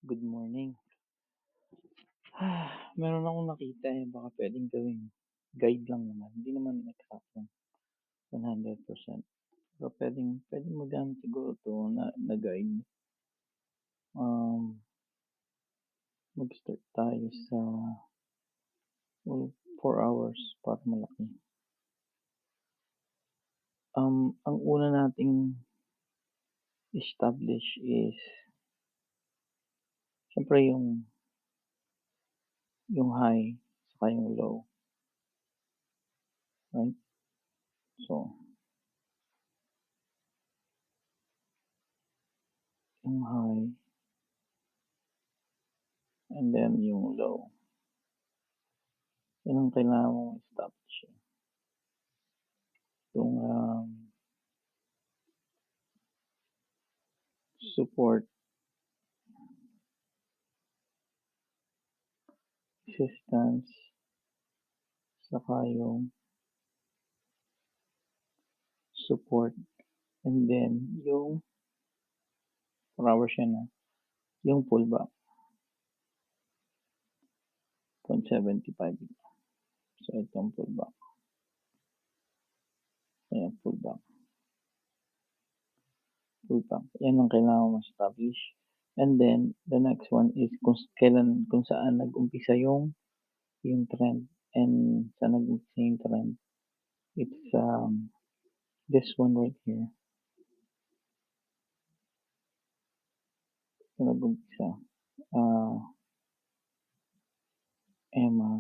Good morning. Meron akong nakita, baka puwedeng gawing guide lang naman, hindi naman eksaktong 100%. Pero puwedeng magamit siguro 'to na guide. Um, Mag-start tayo sa 4 hours para malaki. Ang una nating establish is siyempre yung high saka yung low, right? So, yung high and then yung low, 'yun ang kailangan mong establish, eh. Yung, support, resistance, saka yung support, and then yung 4 hours yan, yung pullback, 0.75. So, itong pullback, ayan pullback. Yan ang kailangan mong establish. And then, the next one is kung saan nag-umpisa yung trend. And saan nag-umpisa yung trend, it's this one right here. Ito nag-umpisa, EMA,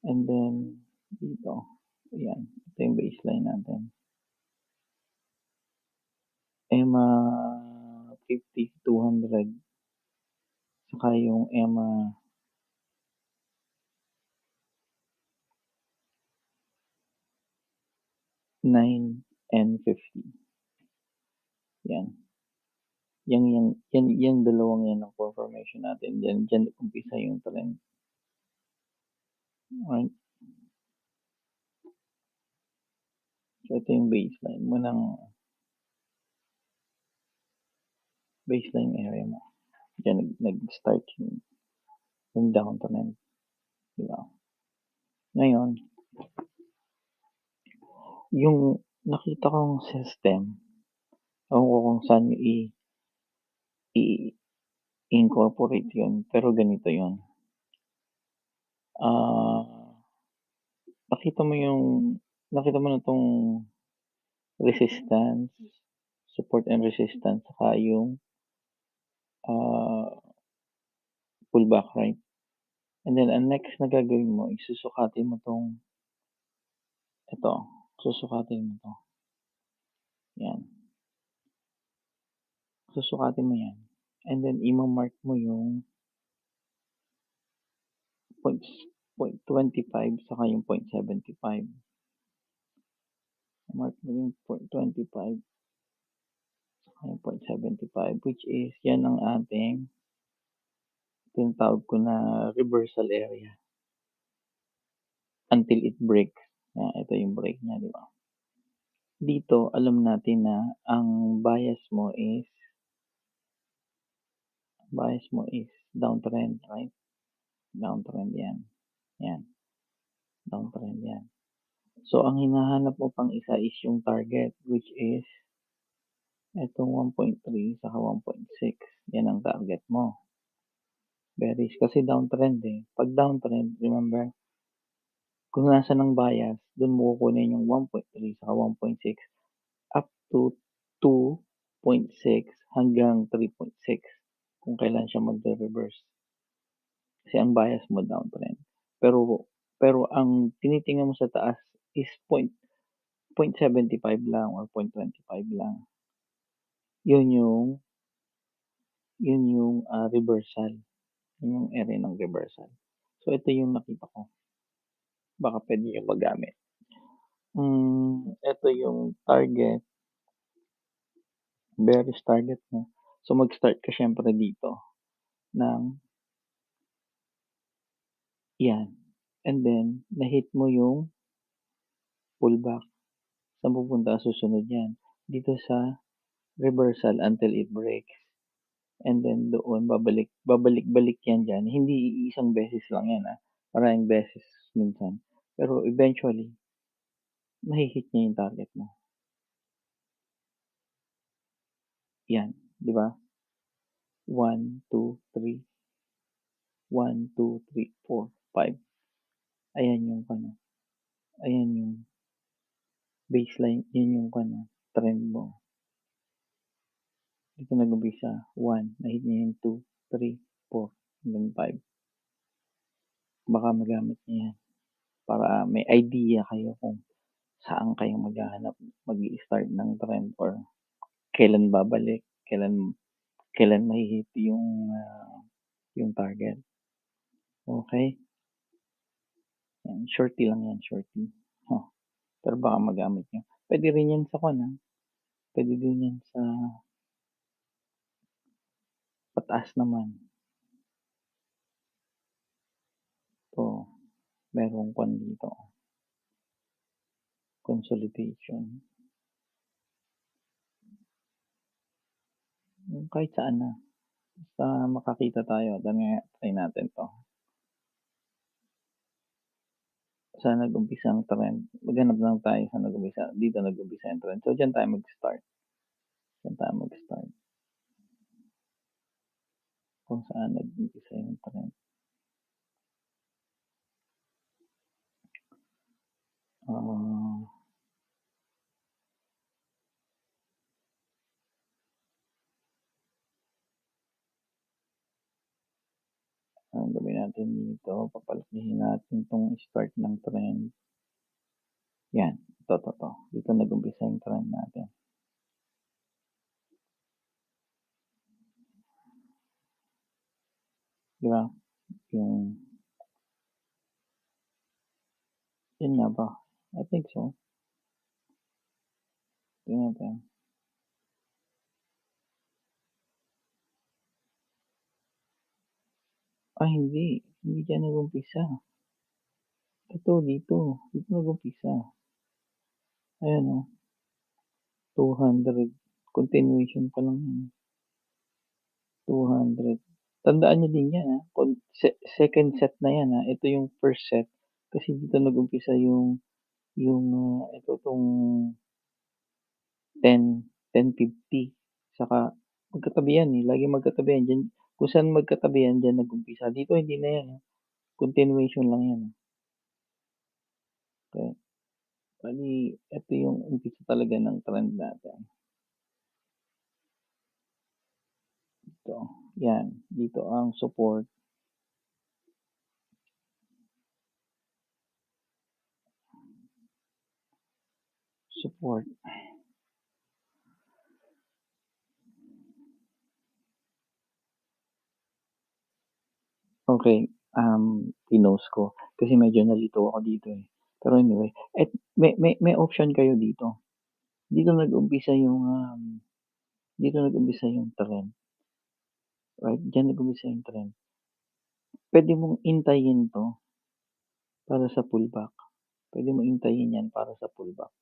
and then dito, ayan, ito yung baseline natin. EMA 50, 200, saka yung EMA 9 and 50. Yan. Yan dalawang yan ang confirmation natin. Diyan umpisa yung trend. Right? So, ito yung baseline mo ng baseline area mo. Diyan nag-start yung downtrend. Diba? Ngayon, yung nakita kong system, ewan ko kung saan nyo i-incorporate yun, pero ganito yun. Nakita mo na tong resistance, support and resistance, saka yung pullback, right? And then, ang next na gagawin mo is susukatin mo susukatin mo to. Yan. Susukatin mo yan. And then, ima-mark mo yung 0.25 saka yung 0.75. Mark mo yung 0.25 saka yung 0.75, which is, yan ang ating tinatawag ko na reversal area until it breaks. Yan, ito yung break niya, di ba? Dito, alam natin na ang bias mo is downtrend, right? Downtrend yan. Yan. Downtrend yan. So, ang hinahanap mo pang isa is yung target, which is itong 1.3 saka 1.6. Yan ang target mo. Bearish kasi downtrend, eh. Pag downtrend, remember, kung nasa ng bias, dun mo kukunin yung 1.3 saka 1.6 up to 2.6 hanggang 3.6 kung kailan siya magre-reverse. Kasi ang bias mo downtrend. Pero ang tinitingnan mo sa taas is 0.75 lang or 0.25 lang. Yun yung reversal. Yun yung area ng reversal. So, ito yung nakita ko. Baka pwede nyo magamit. Ito yung target, bearish target mo. So, mag-start ka syempre dito ng yan. And then, na-hit mo yung pullback. Saan pupunta susunod yan? Dito sa reversal until it breaks. And then doon babalik-balik yan diyan. Hindi iisang beses lang yan, maraming beses minsan. Pero eventually, mahi-hit niya yung target mo. Yan, 'di ba? 1, 2, 3. 1, 2, 3, 4, 5. Ayan yung ano, ayan yung baseline, yun yung ano, trend mo. Dito nag-umpisa, 1, na-hit niya yung 2, 3, 4, hanggang 5. Baka magamit niya yan para may idea kayo kung saan kayo maghahanap, mag-i-start ng trend or kailan babalik, kailan mahi-hit yung target. Okay? Yan, shorty lang yan, shorty. Pero baka magamit niyo. Pwede rin yan sa pwede din yan sa pataas naman. Ito, merong dito. Consolidation. Kahit saan na. Basta makakita tayo. Try natin to. Saan nag-umpisa ang trend? Maghanap lang tayo sa nag-umpisa. Dito nag-umpisa ang trend. So, dyan tayo mag-start. Kung saan nag-umpisa yung trend. Ang gawin natin dito, papalakihin natin itong start ng trend. Yan, ito. Dito nag-umpisa yung trend natin. Diba? Yun nga ba? I think so. Tingnan natin. Hindi. Hindi dyan nag-umpisa. Ito, dito. Dito nag-umpisa. Ayan o. 200. Continuation pa lang yan. 200. Tandaan nyo din yan, second set na yan, Ito yung first set. Kasi dito nag-umpisa ito tong 1050. Saka, magkatabi yan Lagi magkatabi yan. Dyan, kung saan magkatabi yan, dyan nag-umpisa. Dito hindi na yan, Continuation lang yan, Okay. Bali, ito yung umpisa talaga ng trend natin. Ito. Yan. Dito ang support. Okay, pinost ko. Kasi medyo nalito ako dito Pero anyway, may option kayo dito. Dito nag-umpisa yung trend. Right? Diyan nag-umpisa yung trend. Pwede mong intayin to para sa pullback. Pwede mo intayin yan para sa pullback.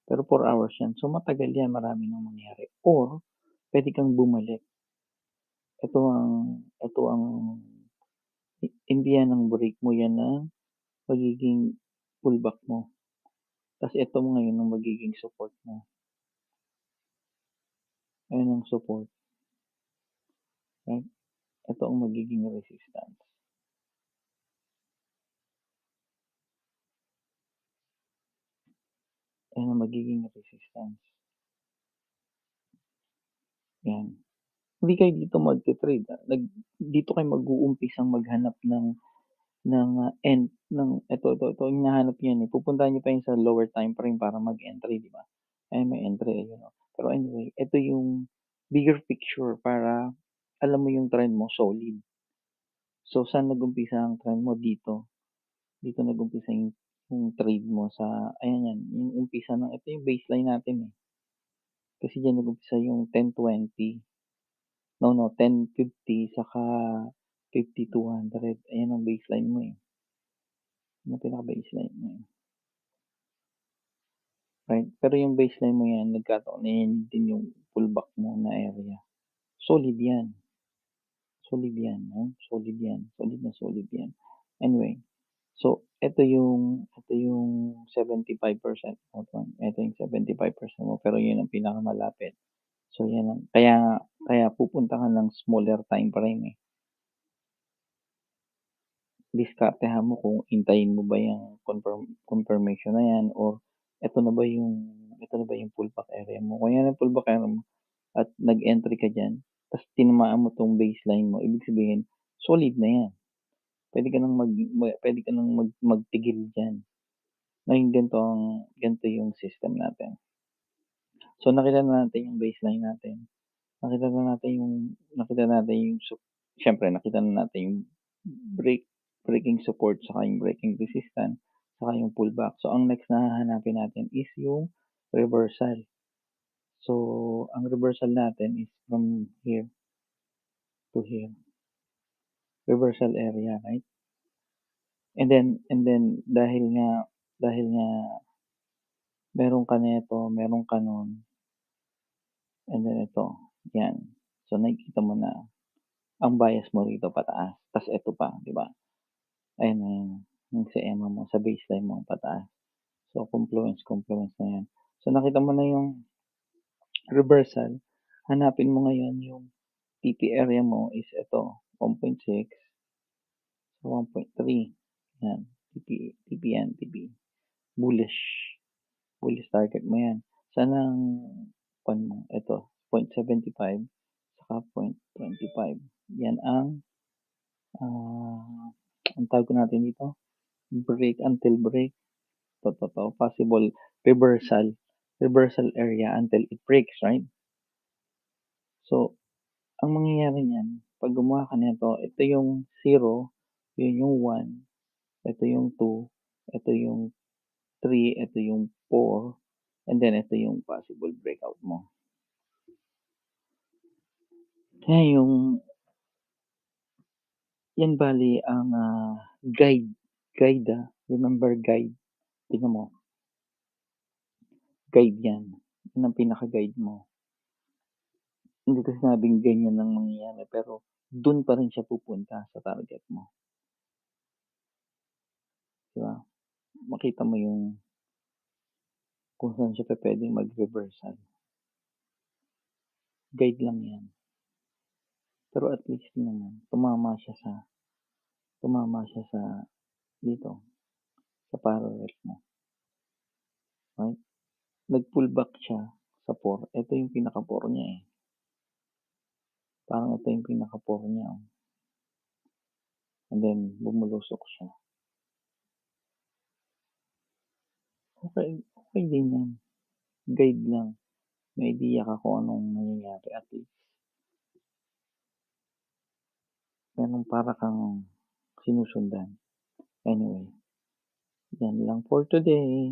Pero 4 hours yan. So matagal yan, marami nang mangyari. Or, pwede kang bumalik. Ito ang hindi yan ang break mo, yan ang magiging pullback mo. Tapos ito mo ngayon ang magiging support mo. Ayan ang support. Right? Ito ang magiging resistance. Ayan ang magiging resistance. Yan. Hindi kayo dito magte-trade. Dito kayo mag-uumpisang maghanap ng end ng ito yung hinahanap niyo Pupuntahan niyo pa yun sa lower time frame para mag-entry, di ba? Ayan, may entry Pero anyway, ito yung bigger picture para alam mo yung trend mo solid. So, saan nag-umpisa ang trend mo? Dito. Dito nag-umpisa yung trade mo sa, ayan yan, yung umpisa ito yung baseline natin Kasi dyan nag-umpisa yung 1020. No, 1050 saka 5200. Ayan ang baseline mo Ano pinaka-baseline mo right? Pero yung baseline mo yan, nagkataon na yan din yung pullback mo na area. Solid yan. Solid yan, no? Solid yan. Solid na solid yan. Anyway, so ito yung 75% mo. Ito yung 75% mo, pero yun ang pinakamalapit. So yan ang, kaya pupunta ka ng smaller time frame eh. Diskartehan mo kung hintayin mo ba yung confirmation na yan or ito na ba yung pullback area mo. Kung yan ang pullback area mo at nag-entry ka diyan, tapos tinamaan mo tong baseline mo, ibig sabihin solid na yan. Pwede ka nang magtigil diyan. Ngayon ganito yung system natin. So nakita na natin yung baseline natin. Nakita natin yung siyempre nakita na natin yung breaking support saka yung breaking resistance saka yung pullback. So ang next na hahanapin natin is yung reversal. So ang reversal natin is from here to here. Reversal area, right? And then dahil nga meron ka nito, meron ka nun, and then ito, yan. So nakikita mo na ang bias mo rito pataas. Tas ito pa, 'di ba? Ayan na yung sa EMA mo, sa baseline mo pataas. So confluence na yan. So nakita mo na yung reversal. Hanapin mo ngayon yung TP area mo is ito, 1.6 sa 1.3. Yan, TP yan, TP. Bullish. Bullish target mo yan. Sana ang mo, ito, 0.75 saka 0.25. Yan ang tawag natin dito, break until break. Possible reversal area until it breaks, right? So, ang mangyayari niyan, pag gumawa ka nito, ito yung 0, yun yung 1, ito yung 2, ito yung 3, ito yung 4, and then ito yung possible breakout mo. Kaya yan bali ang guide. Remember guide. Tingnan mo. Guide yan. Yan ang pinaka-guide mo. Hindi ko sinabing ganyan ang mangyayari, pero dun pa rin siya pupunta sa target mo. Diba? Makita mo yung kung saan siya pwedeng mag-reversal. Guide lang yan. Pero at least naman, tumama siya sa dito, sa parallel mo. Right? Nag-pullback siya sa 4. Ito yung pinaka-4 niya eh. Parang ito yung pinaka-4 niya. Oh. And then, bumulusok siya. Okay din yan. Guide lang. May idea ka kung anong nangyayari at least. Meron para kang sinusundan. Anyway, yan lang for today.